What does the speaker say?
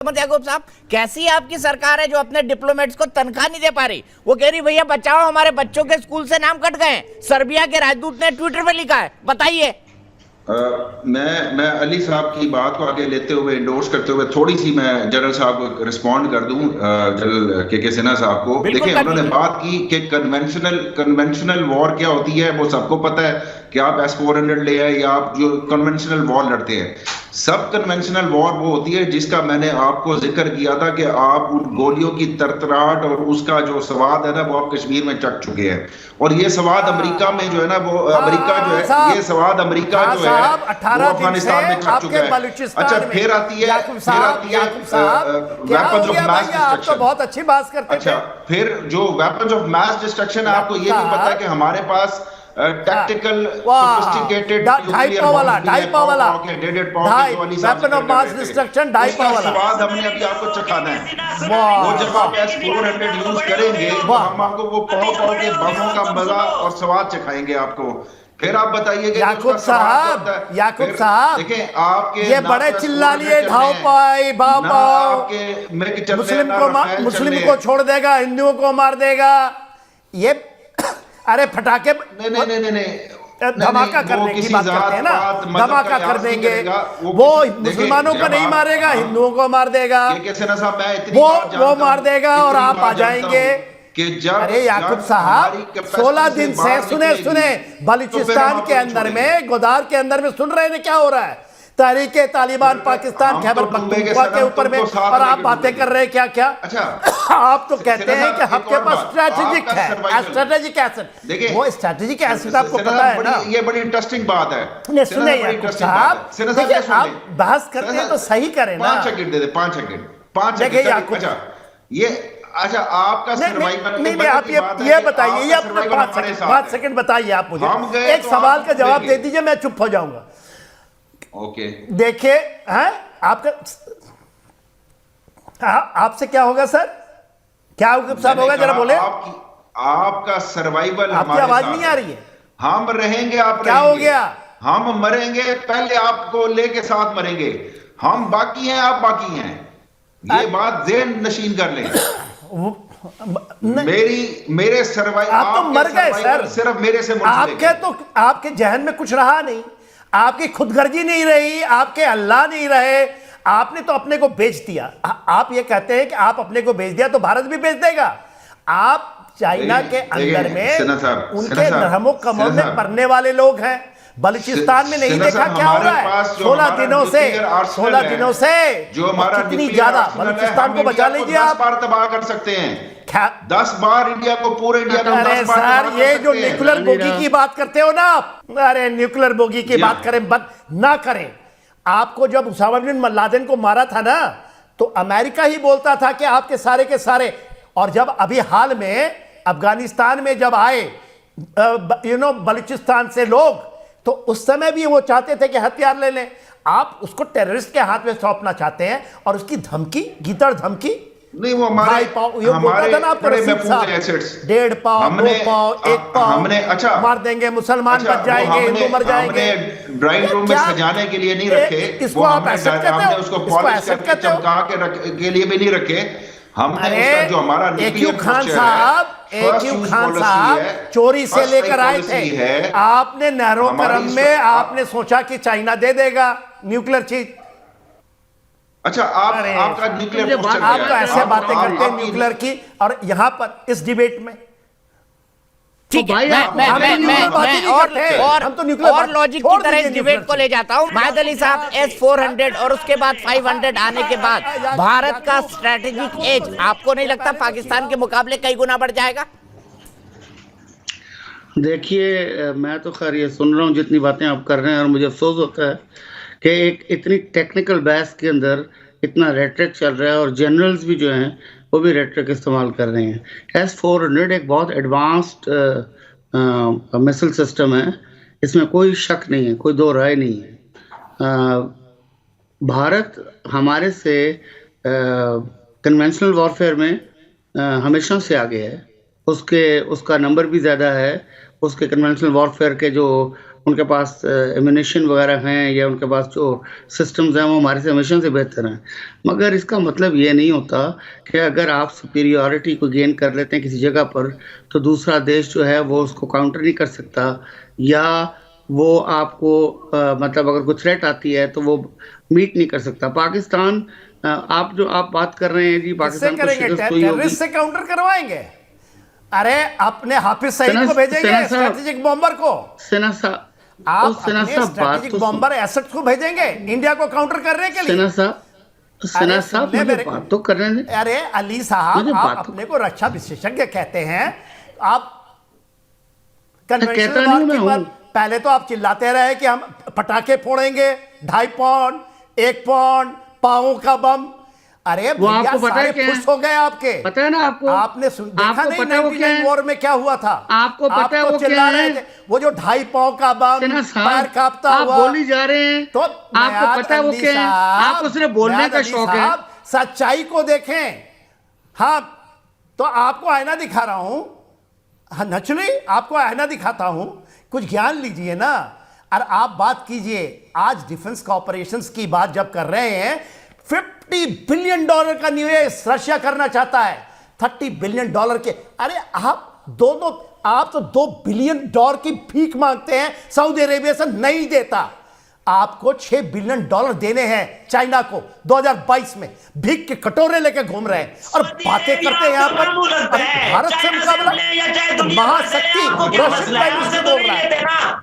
याकूब साहब, कैसी आपकी सरकार है जो अपने डिप्लोमेट्स को तनख्वाह नहीं दे पा रही? वो कह रही भैया बचाओ, हमारे बच्चों के स्कूल से नाम कट गए। सर्बिया के राजदूत ने ट्विटर पे लिखा है, बताइए। मैं अली साहब की बात को आगे लेते हुए इंडोर्स करते हुए थोड़ी सी मैं जनरल साहब को रिस्पॉन्ड कर दूं, जनरल के सिन्हा साहब को। देखिए, उन्होंने बात की कि कन्वेंशनल वॉर क्या होती है, वो सबको पता है कि आप S-400 ले आए या आप जो कन्वेंशनल वॉर लड़ते हैं। सब कन्वेंशनल वॉर वो होती है जिसका मैंने आपको जिक्र किया था कि आप उन गोलियों की तरतराहट और उसका जो स्वाद है ना, वो आप कश्मीर में चख चुके हैं। और ये स्वाद अमेरिका में जो है ना, वो अमेरिका जो है, ये स्वाद अमेरिका जो है वो अफगानिस्तान में चख चुका है। अच्छा, फिर आती है वेपन्स ऑफ मास डिस्ट्रक्शन। बहुत अच्छी बात करते हैं। अच्छा, फिर जो वेपन्स ऑफ मास डिस्ट्रक्शन, आपको ये भी पता है कि हमारे पास टैक्टिकल सोफिस्टिकेटेड ढाई वाला वेपन ऑफ मास डिस्ट्रक्शन स्वाद हमने अभी आपको चखाना है। वो जब आप S-400 यूज करेंगे तो हम आपको वो पाव के बमों का मजा और स्वाद चखाएंगे आपको। फिर आप बताइए कि याकूब साहब देखें, आपके ये बड़े चिल्ला लिए मुस्लिम को छोड़ देगा, हिंदुओं को मार देगा। ये अरे फटाके नहीं धमाका करने की बात करते हैं ना, धमाका कर देंगे। वो मुसलमानों को नहीं मारेगा, हिंदुओं को मार देगा, वो मार देगा और आप आ जाएंगे। अरे याकूब साहब, 16 दिन से सुने बलूचिस्तान के अंदर में, गोदार के अंदर में सुन रहे हैं क्या हो रहा है। तहरीके तालिबान पाकिस्तान खैबर पख्तूनख्वा के ऊपर में, और आप बातें कर रहे हैं क्या क्या। अच्छा, आप तो कहते हैं कि आपके पास स्ट्रेटेजिक है, स्ट्रेटेजिक एसेट। वो स्ट्रेटेजिक एसेट आपको पता है ना। ये बड़ी इंटरेस्टिंग बात है। सुने याकूब साहब, आप बहस करते हैं तो सही करें ना। 5 सेकंड दे दे, 5 सेकंड। अच्छा, ये अच्छा आपका सर्वाइवल नहीं, आप ये बताइए, ये अपने 5 सेकंड बताइए। आप मुझे एक सवाल का जवाब दे दीजिए, मैं चुप हो जाऊंगा। ओके, देखिए, आपका आपसे क्या होगा सर, क्या साहब होगा, जरा बोले। आपका सर्वाइवल, आपकी आवाज नहीं आ रही है। हम रहेंगे, आप क्या हो गया। हम मरेंगे, पहले आपको लेके साथ मरेंगे। हम बाकी हैं, आप बाकी हैं। ये बात ज़हन नशीन कर लें। मेरे सर्वाइवल, आप तो मर गए सर, सिर्फ मेरे से आपके जहन में कुछ रहा नहीं, आपकी खुदगर्जी नहीं रही, आपके अल्लाह नहीं रहे, आपने तो अपने को बेच दिया। आप ये कहते हैं कि आप अपने को बेच दिया तो भारत भी बेच देगा। आप चाइना के अंदर में उनके रहमो कमों में पड़ने वाले लोग हैं। बलूचिस्तान में नहीं देखा क्या हो रहा है। 16 दिनों से जो हमारा कितनी ज्यादा बलूचिस्तान को बचा लीजिए आप। 10 बार तबाह कर सकते हैं, 10 बार इंडिया को, पूरे इंडिया को। अरे सर, ये जो न्यूक्लियर बोगी की बात करते हो ना आप, अरे न्यूक्लियर बोगी की बात करें, बंद ना करें। आपको जब उसामा बिन लादेन को मारा था ना, तो अमेरिका ही बोलता था कि आपके सारे के सारे। और जब अभी हाल में अफगानिस्तान में जब आए बलूचिस्तान से लोग, तो उस समय भी वो चाहते थे कि हथियार ले लें। आप उसको टेररिस्ट के हाथ में सौंपना चाहते हैं, और उसकी धमकी, गीदड़ धमकी नहीं, वो हमारे 1.5 पाव, 1 पाव अच्छा मार देंगे, मुसलमान बच जाएंगे, हिंदू मर जाएंगे। ड्राइंग रूम में सजाने के लिए नहीं रखे, इसको आप एसेट कहते हो, उसको पॉलिश करके चमका के लिए भी नहीं रखे। हमने जो हमारा AQ खान साहब चोरी से लेकर आए थे। आपने नहरों करम में आपने सोचा कि चाइना दे देगा न्यूक्लियर चीज। अच्छा, आपका न्यूक्लियर, आप तो ऐसे बातें करते हैं न्यूक्लियर की, और यहां पर इस डिबेट में ठीक है, और लॉजिक की तरह इस डिबेट को ले जाता हूं। माहिद अली साहब, S-400 और उसके बाद 500 आने के बाद भारत का स्ट्रेटेजिक एज आपको नहीं लगता पाकिस्तान के मुकाबले कई गुना बढ़ जाएगा? देखिए, मैं तो खैर ये सुन रहा हूँ जितनी बातें आप कर रहे हैं, और मुझे अफसोस होता है कि एक इतनी टेक्निकल बहस के अंदर इतना रेटरिक चल रहा है, और जनरल्स भी जो हैं वो भी रेटरिक इस्तेमाल कर रहे हैं। S-400 एक बहुत एडवांस्ड मिसाइल सिस्टम है, इसमें कोई शक नहीं है, कोई दो राय नहीं है। भारत हमारे से कन्वेंशनल वॉरफेयर में हमेशा से आगे है, उसका नंबर भी ज़्यादा है, उसके कन्वेंशनल वॉरफेयर के जो उनके पास एमिनेशन वगैरह हैं या उनके पास जो सिस्टम्स हैं वो हमारे से हमेशा से बेहतर हैं, मगर इसका मतलब ये नहीं होता कि अगर आप सुपीरियॉरिटी को गेन कर लेते हैं किसी जगह पर तो दूसरा देश जो है वो उसको काउंटर नहीं कर सकता, या वो आपको मतलब अगर कोई थ्रेट आती है तो वो मीट नहीं कर सकता। पाकिस्तान आप बात कर रहे हैं जी, पाकिस्तान को शिकस्त हुई होगी, से काउंटर करवाएंगे। अरे अपने हाफिज सईद को भेजेंगे, स्ट्रेटेजिक बॉम्बर को। सेना साहब, आप अपने स्ट्रेटेजिक बॉम्बर एसेट्स को भेजेंगे इंडिया को काउंटर करने के लिए। सेना साहब मुझे बात तो करने दें। अरे अली साहब, आप अपने को रक्षा विशेषज्ञ कहते हैं, आप कन्वेंशनल वार के बाद पहले तो आप चिल्लाते रहे कि हम पटाखे फोड़ेंगे 2.5 पौंड 1 पौंड पाओ का बम। अरे वो आपको पता है क्या खुश हो गए आपके, पता है ना आपको, आपने देखा नहीं 99 वॉर में क्या हुआ था? आपको पता है वो चिल्ला रहे थे वो जो 2.5 पाव का बम पैर कांपता हुआ, आप बोली जा रहे हैं तो आपको पता है वो क्या है? आपको सिर्फ बोलने का शौक है। सच्चाई को देखें। हाँ, तो आपको आईना दिखा रहा हूं, हाँ नेचुरली आपको आईना दिखाता हूं, कुछ ज्ञान लीजिए ना। और आप बात कीजिए, आज डिफेंस कॉर्पोरेशंस की बात जब कर रहे हैं, $50 बिलियन का निवेश रशिया करना चाहता है, $30 बिलियन के। अरे आप आप तो $2 बिलियन की भीख मांगते हैं, सऊदी अरेबिया से नहीं देता। आपको $6 बिलियन देने हैं चाइना को 2022 में, भीख के कटोरे लेके घूम रहे हैं और बातें करते हैं। यहां पर भारत से मुकाबला महाशक्ति रशियन प्राइम मिनिस्टर बोल रहा है।